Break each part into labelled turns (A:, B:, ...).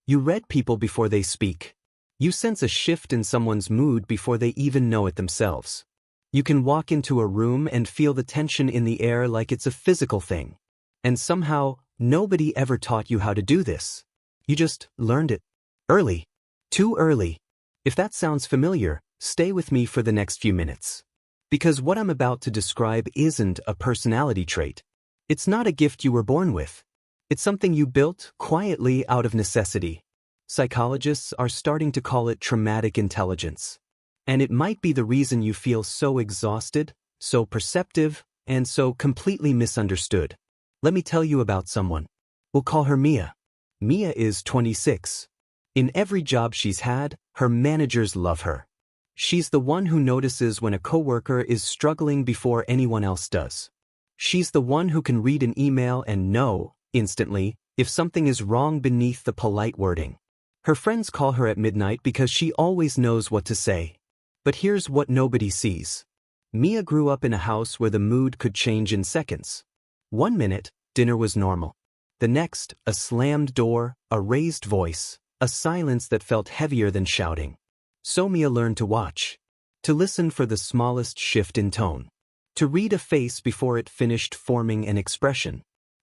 A: You read people before they speak. You sense a shift in someone's mood before they even know it themselves. You can walk into a room and feel the tension in the air like it's a physical thing. And somehow, nobody ever taught you how to do this. You just learned it. Early. Too early. If that sounds familiar, stay with me for the next few minutes. Because what I'm about to describe isn't a personality trait. It's not a gift you were born with. It's something you built quietly out of necessity. Psychologists are starting to call it traumatic intelligence. And it might be the reason you feel so exhausted, so perceptive, and so completely misunderstood. Let me tell you about someone. We'll call her Mia. Mia is 26. In every job she's had, her managers love her. She's the one who notices when a coworker is struggling before anyone else does. She's the one who can read an email and know, instantly, if something is wrong beneath the polite wording. Her friends call her at midnight because she always knows what to say. But here's what nobody sees. Mia grew up in a house where the mood could change in seconds. One minute, dinner was normal. The next, a slammed door, a raised voice, a silence that felt heavier than shouting. So Mia learned to watch. To listen for the smallest shift in tone. To read a face before it finished forming an expression.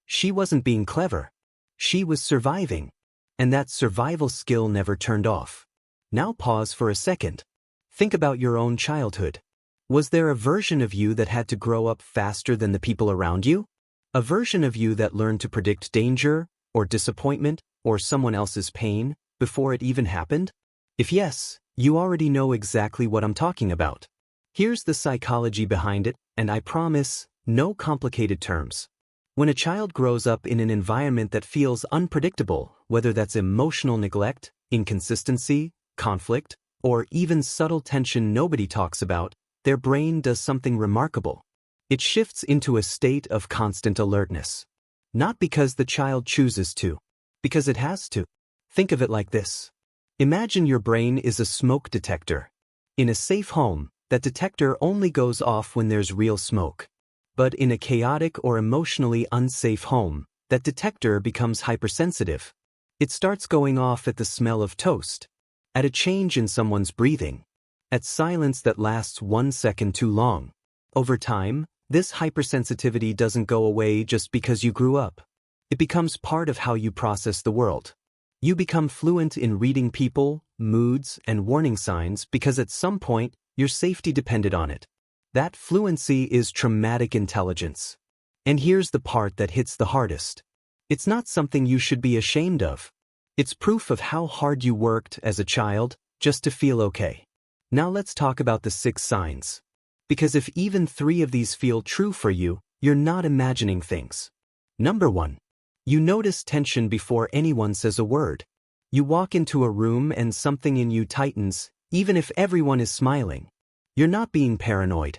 A: She wasn't being clever. She was surviving. And that survival skill never turned off. Now pause for a second. Think about your own childhood. Was there a version of you that had to grow up faster than the people around you? A version of you that learned to predict danger, or disappointment, or someone else's pain, before it even happened? If yes, you already know exactly what I'm talking about. Here's the psychology behind it, and I promise, no complicated terms. When a child grows up in an environment that feels unpredictable, whether that's emotional neglect, inconsistency, conflict, or even subtle tension nobody talks about, their brain does something remarkable. It shifts into a state of constant alertness. Not because the child chooses to, because it has to. Think of it like this. Imagine your brain is a smoke detector. In a safe home, that detector only goes off when there's real smoke. But in a chaotic or emotionally unsafe home, that detector becomes hypersensitive. It starts going off at the smell of toast, at a change in someone's breathing, at silence that lasts 1 second too long. Over time, this hypersensitivity doesn't go away just because you grew up. It becomes part of how you process the world. You become fluent in reading people, moods, and warning signs because at some point, your safety depended on it. That fluency is traumatic intelligence. And here's the part that hits the hardest. It's not something you should be ashamed of. It's proof of how hard you worked as a child just to feel okay. Now let's talk about the 6 signs. Because if even 3 of these feel true for you, you're not imagining things. Number 1. You notice tension before anyone says a word. You walk into a room and something in you tightens, even if everyone is smiling. You're not being paranoid.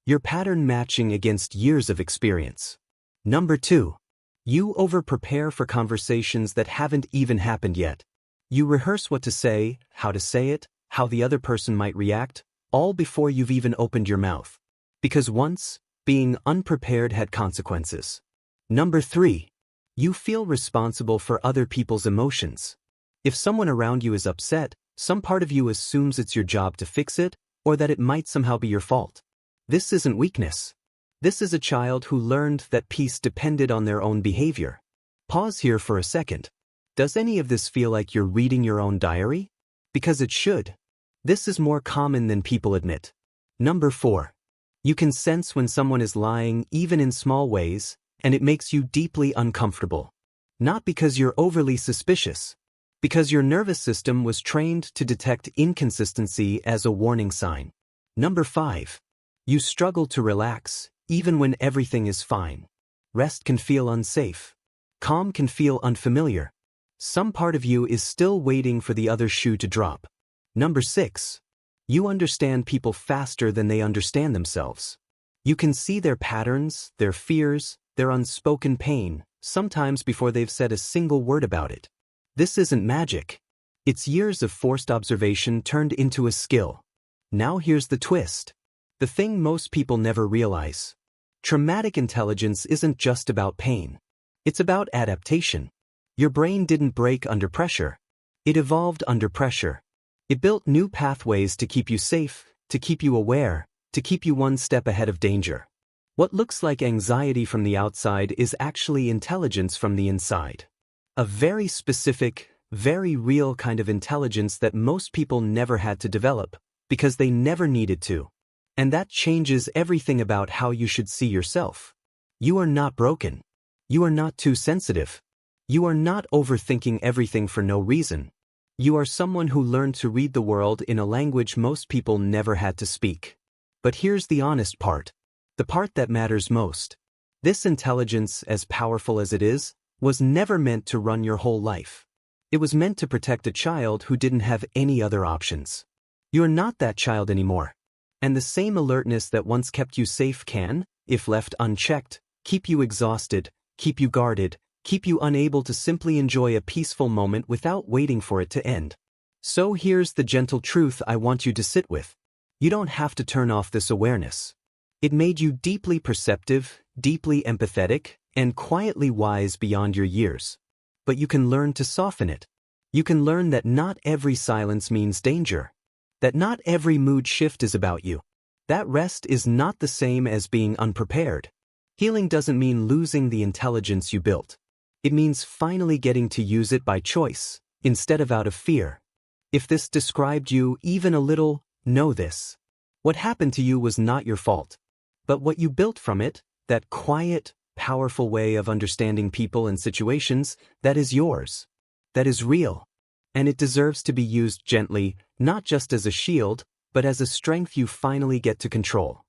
A: You're pattern matching against years of experience. Number 2. You over-prepare for conversations that haven't even happened yet. You rehearse what to say, how to say it, how the other person might react, all before you've even opened your mouth. Because once, being unprepared had consequences. Number 3. You feel responsible for other people's emotions. If someone around you is upset, some part of you assumes it's your job to fix it, or that it might somehow be your fault. This isn't weakness. This is a child who learned that peace depended on their own behavior. Pause here for a second. Does any of this feel like you're reading your own diary? Because it should. This is more common than people admit. Number 4. You can sense when someone is lying even in small ways, and it makes you deeply uncomfortable. Not because you're overly suspicious. Because your nervous system was trained to detect inconsistency as a warning sign. Number 5. You struggle to relax, even when everything is fine. Rest can feel unsafe. Calm can feel unfamiliar. Some part of you is still waiting for the other shoe to drop. Number 6. You understand people faster than they understand themselves. You can see their patterns, their fears, their unspoken pain, sometimes before they've said a single word about it. This isn't magic. It's years of forced observation turned into a skill. Now here's the twist. The thing most people never realize. Traumatic intelligence isn't just about pain. It's about adaptation. Your brain didn't break under pressure. It evolved under pressure. It built new pathways to keep you safe, to keep you aware, to keep you one step ahead of danger. What looks like anxiety from the outside is actually intelligence from the inside. A very specific, very real kind of intelligence that most people never had to develop, because they never needed to. And that changes everything about how you should see yourself. You are not broken. You are not too sensitive. You are not overthinking everything for no reason. You are someone who learned to read the world in a language most people never had to speak. But here's the honest part. The part that matters most. This intelligence, as powerful as it is, was never meant to run your whole life. It was meant to protect a child who didn't have any other options. You're not that child anymore. And the same alertness that once kept you safe can, if left unchecked, keep you exhausted, keep you guarded, keep you unable to simply enjoy a peaceful moment without waiting for it to end. So here's the gentle truth I want you to sit with. You don't have to turn off this awareness. It made you deeply perceptive, deeply empathetic, and quietly wise beyond your years. But you can learn to soften it. You can learn that not every silence means danger. That not every mood shift is about you. That rest is not the same as being unprepared. Healing doesn't mean losing the intelligence you built. It means finally getting to use it by choice, instead of out of fear. If this described you even a little, know this. What happened to you was not your fault. But what you built from it, that quiet, powerful way of understanding people and situations, that is yours. That is real. And it deserves to be used gently, not just as a shield, but as a strength you finally get to control.